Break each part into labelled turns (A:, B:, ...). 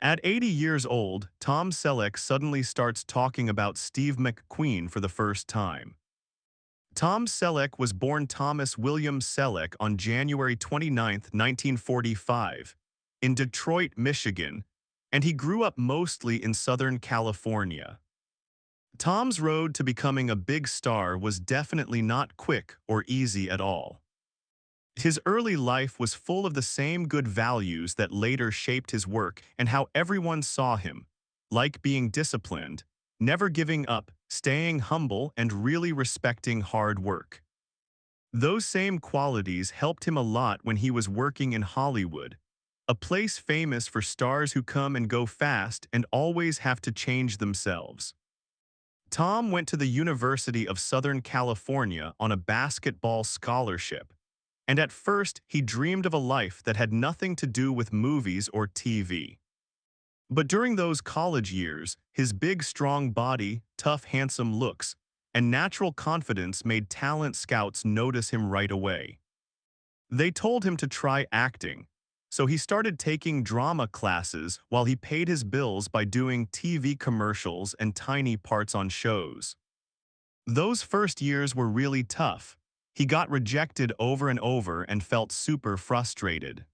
A: At 80 years old, Tom Selleck suddenly starts talking about Steve McQueen for the first time. Tom Selleck was born Thomas William Selleck on January 29, 1945, in Detroit, Michigan, and he grew up mostly in Southern California. Tom's road to becoming a big star was definitely not quick or easy at all. His early life was full of the same good values that later shaped his work and how everyone saw him, like being disciplined, never giving up, staying humble, and really respecting hard work. Those same qualities helped him a lot when he was working in Hollywood, a place famous for stars who come and go fast and always have to change themselves. Tom went to the University of Southern California on a basketball scholarship, and at first he dreamed of a life that had nothing to do with movies or TV. But during those college years, his big, strong body, tough, handsome looks, and natural confidence made talent scouts notice him right away. They told him to try acting, so he started taking drama classes while he paid his bills by doing TV commercials and tiny parts on shows. Those first years were really tough. He got rejected over and over and felt super frustrated.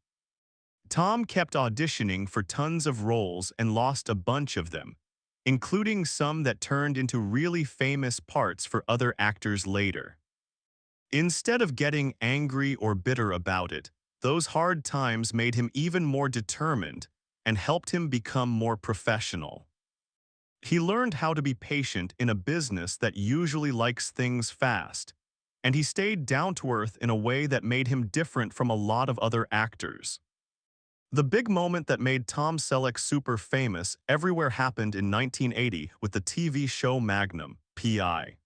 A: Tom kept auditioning for tons of roles and lost a bunch of them, including some that turned into really famous parts for other actors later. Instead of getting angry or bitter about it, those hard times made him even more determined and helped him become more professional. He learned how to be patient in a business that usually likes things fast, and he stayed down to earth in a way that made him different from a lot of other actors. The big moment that made Tom Selleck super famous everywhere happened in 1980 with the TV show Magnum, P.I.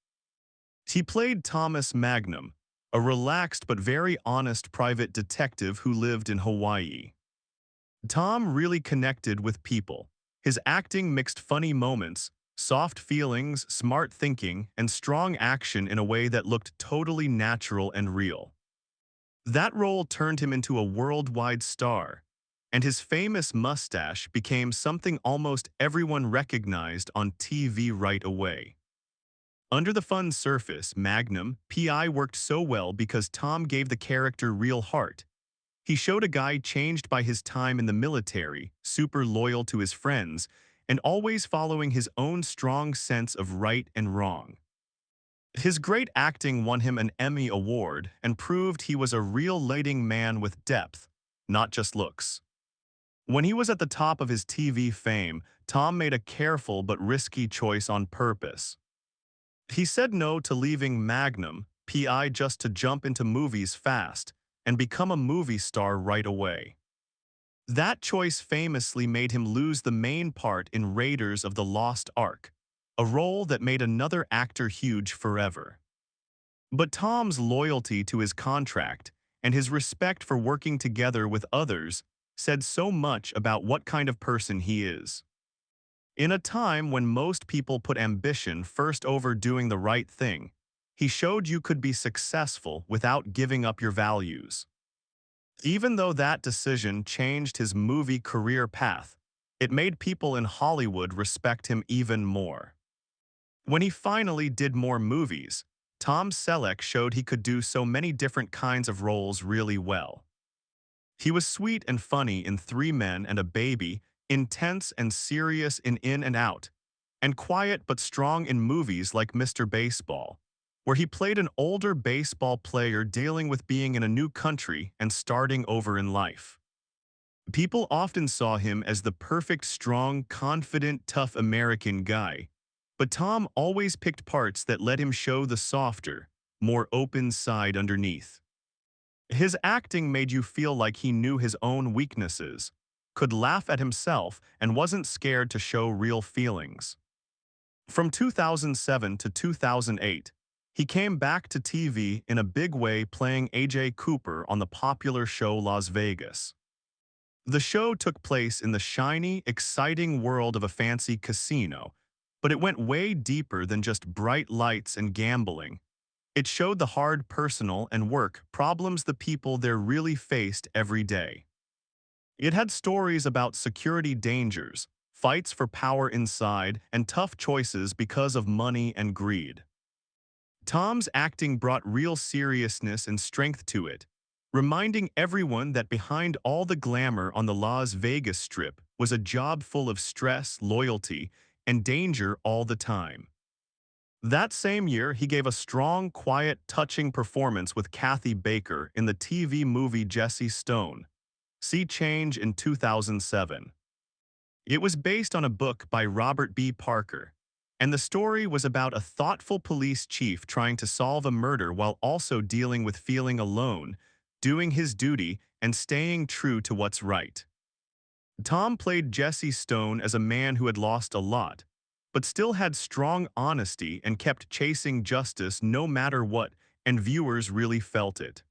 A: He played Thomas Magnum, a relaxed but very honest private detective who lived in Hawaii. Tom really connected with people. His acting mixed funny moments, soft feelings, smart thinking, and strong action in a way that looked totally natural and real. That role turned him into a worldwide star, and his famous mustache became something almost everyone recognized on TV right away. Under the fun surface, Magnum, P.I. worked so well because Tom gave the character real heart. He showed a guy changed by his time in the military, super loyal to his friends, and always following his own strong sense of right and wrong. His great acting won him an Emmy Award and proved he was a real leading man with depth, not just looks. When he was at the top of his TV fame, Tom made a careful but risky choice on purpose. He said no to leaving Magnum, P.I. just to jump into movies fast and become a movie star right away. That choice famously made him lose the main part in Raiders of the Lost Ark, a role that made another actor huge forever. But Tom's loyalty to his contract and his respect for working together with others said so much about what kind of person he is. In a time when most people put ambition first over doing the right thing, he showed you could be successful without giving up your values. Even though that decision changed his movie career path, it made people in Hollywood respect him even more. When he finally did more movies, Tom Selleck showed he could do so many different kinds of roles really well. He was sweet and funny in Three Men and a Baby, intense and serious in and Out, and quiet but strong in movies like Mr. Baseball, where he played an older baseball player dealing with being in a new country and starting over in life. People often saw him as the perfect, strong, confident, tough American guy, but Tom always picked parts that let him show the softer, more open side underneath. His acting made you feel like he knew his own weaknesses, could laugh at himself, and wasn't scared to show real feelings. From 2007 to 2008, he came back to TV in a big way playing A.J. Cooper on the popular show Las Vegas. The show took place in the shiny, exciting world of a fancy casino, but it went way deeper than just bright lights and gambling. It showed the hard personal and work problems the people there really faced every day. It had stories about security dangers, fights for power inside, and tough choices because of money and greed. Tom's acting brought real seriousness and strength to it, reminding everyone that behind all the glamour on the Las Vegas Strip was a job full of stress, loyalty, and danger all the time. That same year, he gave a strong, quiet, touching performance with Kathy Baker in the TV movie Jesse Stone. See Change in 2007. It was based on a book by Robert B. Parker, and the story was about a thoughtful police chief trying to solve a murder while also dealing with feeling alone, doing his duty, and staying true to what's right. Tom played Jesse Stone as a man who had lost a lot, but still had strong honesty and kept chasing justice no matter what, and viewers really felt it.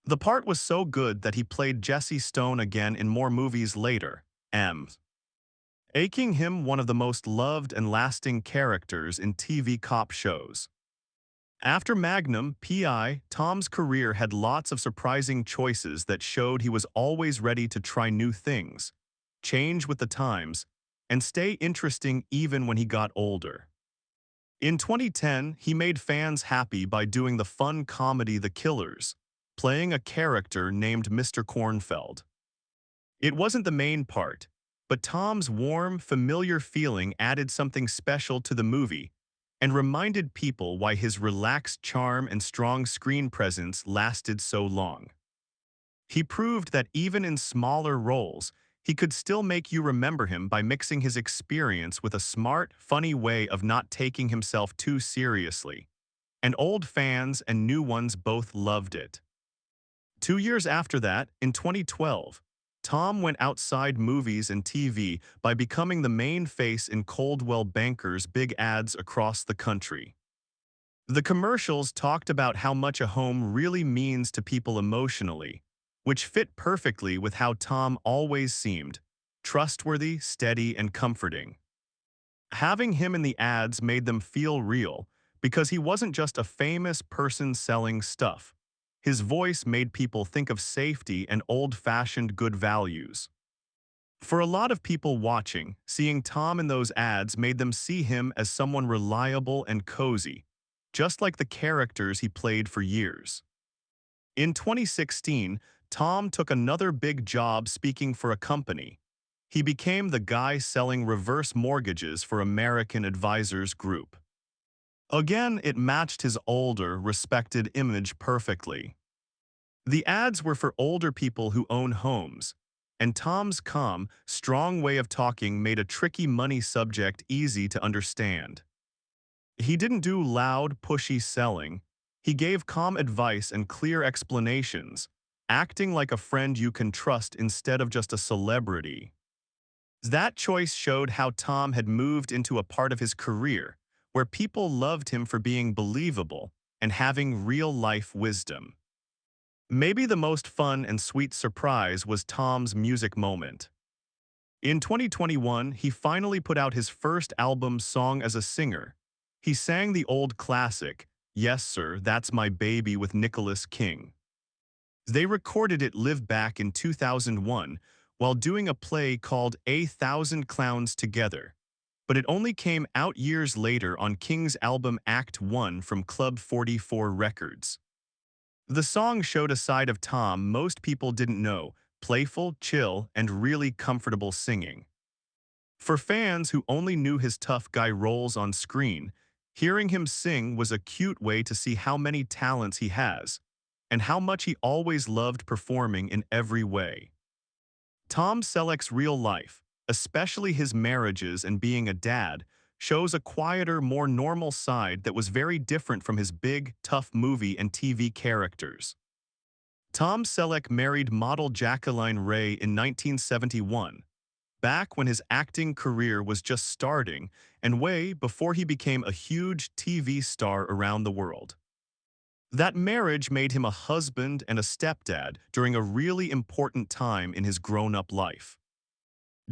A: The part was so good that he played Jesse Stone again in more movies later, making him one of the most loved and lasting characters in TV cop shows. After Magnum P.I., Tom's career had lots of surprising choices that showed he was always ready to try new things, change with the times, and stay interesting even when he got older. In 2010, he made fans happy by doing the fun comedy The Killers, playing a character named Mr. Cornfeld. It wasn't the main part, but Tom's warm, familiar feeling added something special to the movie and reminded people why his relaxed charm and strong screen presence lasted so long. He proved that even in smaller roles, he could still make you remember him by mixing his experience with a smart, funny way of not taking himself too seriously. And old fans and new ones both loved it. 2 years after that, in 2012, Tom went outside movies and TV by becoming the main face in Coldwell Banker's big ads across the country. The commercials talked about how much a home really means to people emotionally, which fit perfectly with how Tom always seemed: trustworthy, steady, and comforting. Having him in the ads made them feel real because he wasn't just a famous person selling stuff. His voice made people think of safety and old-fashioned good values. For a lot of people watching, seeing Tom in those ads made them see him as someone reliable and cozy, just like the characters he played for years. In 2016, Tom took another big job speaking for a company. He became the guy selling reverse mortgages for American Advisors Group. Again, it matched his older, respected image perfectly. The ads were for older people who own homes, and Tom's calm, strong way of talking made a tricky money subject easy to understand. He didn't do loud, pushy selling. He gave calm advice and clear explanations, acting like a friend you can trust instead of just a celebrity. That choice showed how Tom had moved into a part of his career where people loved him for being believable and having real-life wisdom. Maybe the most fun and sweet surprise was Tom's music moment. In 2021, he finally put out his first album Song as a Singer. He sang the old classic, Yes Sir, That's My Baby with Nicholas King. They recorded it live back in 2001 while doing a play called A Thousand Clowns Together, but it only came out years later on King's album Act 1 from Club 44 Records. The song showed a side of Tom most people didn't know: playful, chill, and really comfortable singing. For fans who only knew his tough guy roles on screen, hearing him sing was a cute way to see how many talents he has, and how much he always loved performing in every way. Tom Selleck's real life, especially his marriages and being a dad, shows a quieter, more normal side that was very different from his big, tough movie and TV characters. Tom Selleck married model Jacqueline Ray in 1971, back when his acting career was just starting and way before he became a huge TV star around the world. That marriage made him a husband and a stepdad during a really important time in his grown-up life.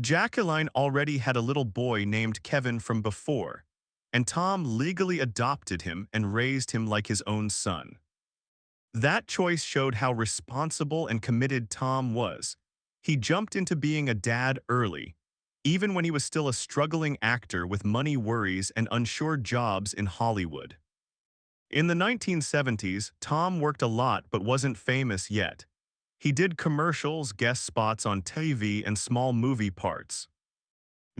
A: Jacqueline already had a little boy named Kevin from before, and Tom legally adopted him and raised him like his own son. That choice showed how responsible and committed Tom was. He jumped into being a dad early, even when he was still a struggling actor with money worries and unsure jobs in Hollywood. In the 1970s, Tom worked a lot but wasn't famous yet. He did commercials, guest spots on TV, and small movie parts.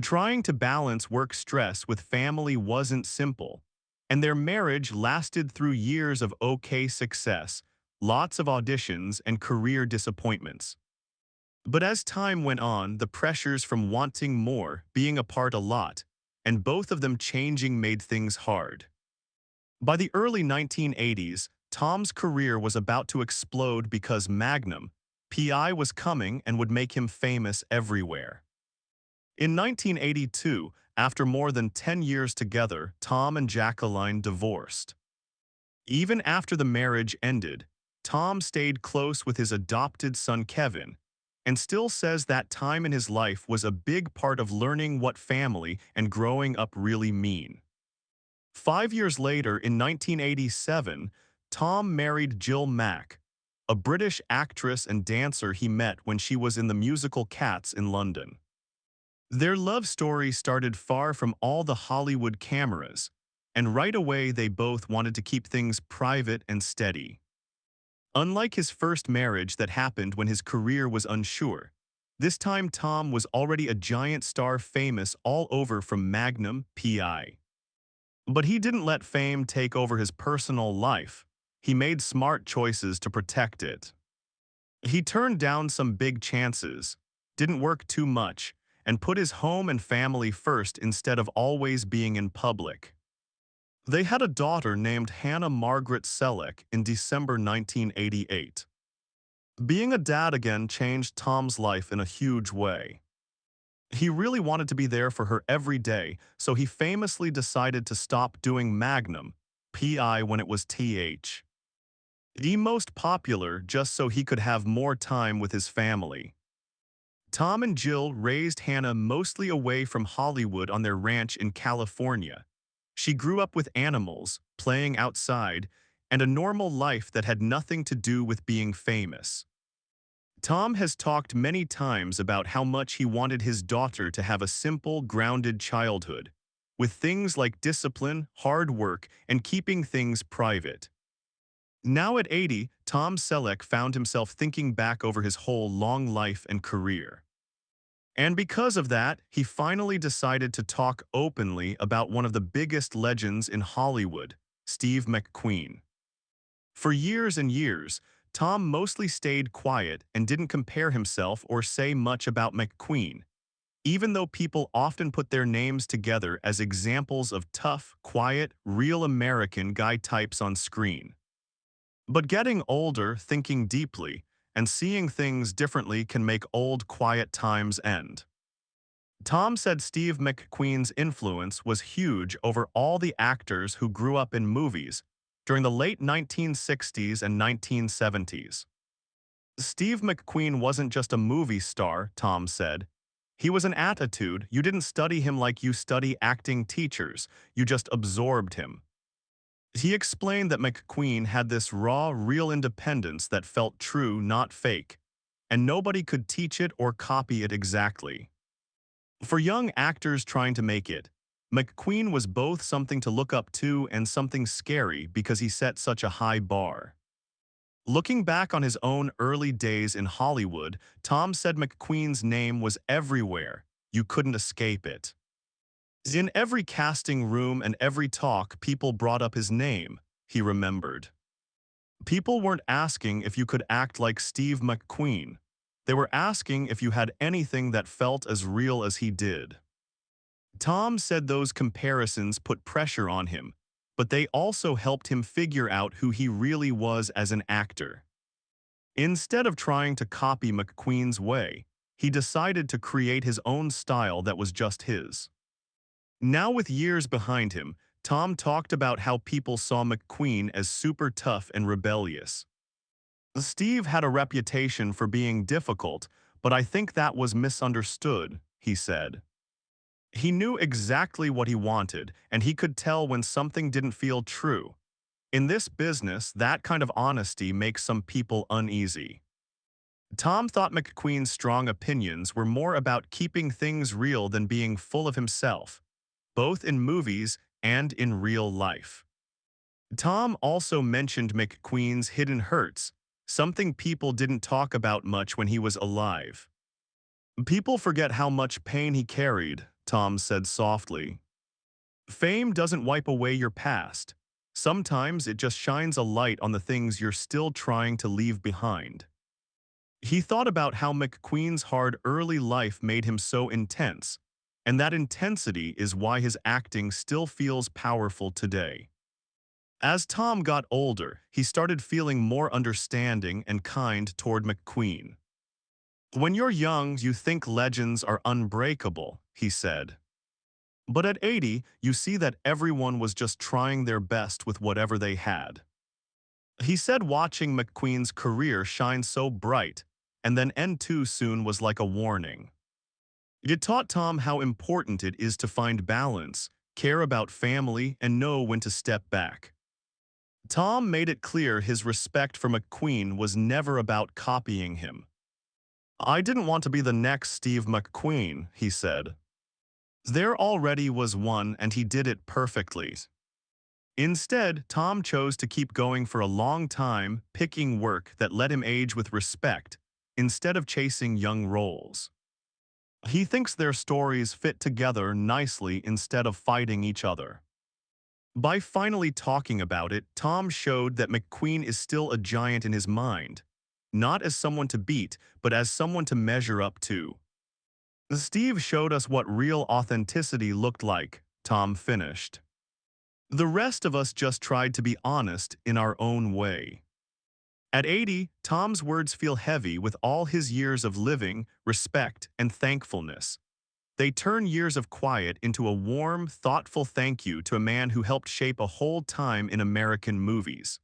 A: Trying to balance work stress with family wasn't simple, and their marriage lasted through years of okay success, lots of auditions, and career disappointments. But as time went on, the pressures from wanting more, being apart a lot, and both of them changing made things hard. By the early 1980s, Tom's career was about to explode because Magnum, PI was coming and would make him famous everywhere. In 1982, after more than 10 years together, Tom and Jacqueline divorced. Even after the marriage ended, Tom stayed close with his adopted son Kevin, and still says that time in his life was a big part of learning what family and growing up really mean. 5 years later, in 1987, Tom married Jill Mack, a British actress and dancer he met when she was in the musical Cats in London. Their love story started far from all the Hollywood cameras, and right away they both wanted to keep things private and steady. Unlike his first marriage that happened when his career was unsure, this time Tom was already a giant star, famous all over from Magnum, PI. But he didn't let fame take over his personal life. He made smart choices to protect it. He turned down some big chances, didn't work too much, and put his home and family first instead of always being in public. They had a daughter named Hannah Margaret Selleck in December 1988. Being a dad again changed Tom's life in a huge way. He really wanted to be there for her every day, so he famously decided to stop doing Magnum, PI, when it was TH. The most popular, just so he could have more time with his family. Tom and Jill raised Hannah mostly away from Hollywood on their ranch in California. She grew up with animals, playing outside, and a normal life that had nothing to do with being famous. Tom has talked many times about how much he wanted his daughter to have a simple, grounded childhood, with things like discipline, hard work, and keeping things private. Now at 80, Tom Selleck found himself thinking back over his whole long life and career. And because of that, he finally decided to talk openly about one of the biggest legends in Hollywood, Steve McQueen. For years and years, Tom mostly stayed quiet and didn't compare himself or say much about McQueen, even though people often put their names together as examples of tough, quiet, real American guy types on screen. But getting older, thinking deeply, and seeing things differently can make old, quiet times end. Tom said Steve McQueen's influence was huge over all the actors who grew up in movies during the late 1960s and 1970s. Steve McQueen wasn't just a movie star, Tom said. He was an attitude. You didn't study him like you study acting teachers, you just absorbed him. He explained that McQueen had this raw, real independence that felt true, not fake, and nobody could teach it or copy it exactly. For young actors trying to make it, McQueen was both something to look up to and something scary because he set such a high bar. Looking back on his own early days in Hollywood, Tom said McQueen's name was everywhere. You couldn't escape it. In every casting room and every talk, people brought up his name, he remembered. People weren't asking if you could act like Steve McQueen. They were asking if you had anything that felt as real as he did. Tom said those comparisons put pressure on him, but they also helped him figure out who he really was as an actor. Instead of trying to copy McQueen's way, he decided to create his own style that was just his. Now with years behind him, Tom talked about how people saw McQueen as super tough and rebellious. Steve had a reputation for being difficult, but I think that was misunderstood, he said. He knew exactly what he wanted, and he could tell when something didn't feel true. In this business, that kind of honesty makes some people uneasy. Tom thought McQueen's strong opinions were more about keeping things real than being full of himself, both in movies and in real life. Tom also mentioned McQueen's hidden hurts, something people didn't talk about much when he was alive. People forget how much pain he carried, Tom said softly. Fame doesn't wipe away your past. Sometimes it just shines a light on the things you're still trying to leave behind. He thought about how McQueen's hard early life made him so intense, and that intensity is why his acting still feels powerful today. As Tom got older, he started feeling more understanding and kind toward McQueen. When you're young, you think legends are unbreakable, he said. But at 80, you see that everyone was just trying their best with whatever they had. He said watching McQueen's career shine so bright and then end too soon was like a warning. It taught Tom how important it is to find balance, care about family, and know when to step back. Tom made it clear his respect for McQueen was never about copying him. I didn't want to be the next Steve McQueen, he said. There already was one and he did it perfectly. Instead, Tom chose to keep going for a long time, picking work that let him age with respect, instead of chasing young roles. He thinks their stories fit together nicely instead of fighting each other. By finally talking about it, Tom showed that McQueen is still a giant in his mind, not as someone to beat, but as someone to measure up to. Steve showed us what real authenticity looked like, Tom finished. The rest of us just tried to be honest in our own way. At 80, Tom's words feel heavy with all his years of living, respect, and thankfulness. They turn years of quiet into a warm, thoughtful thank you to a man who helped shape a whole time in American movies.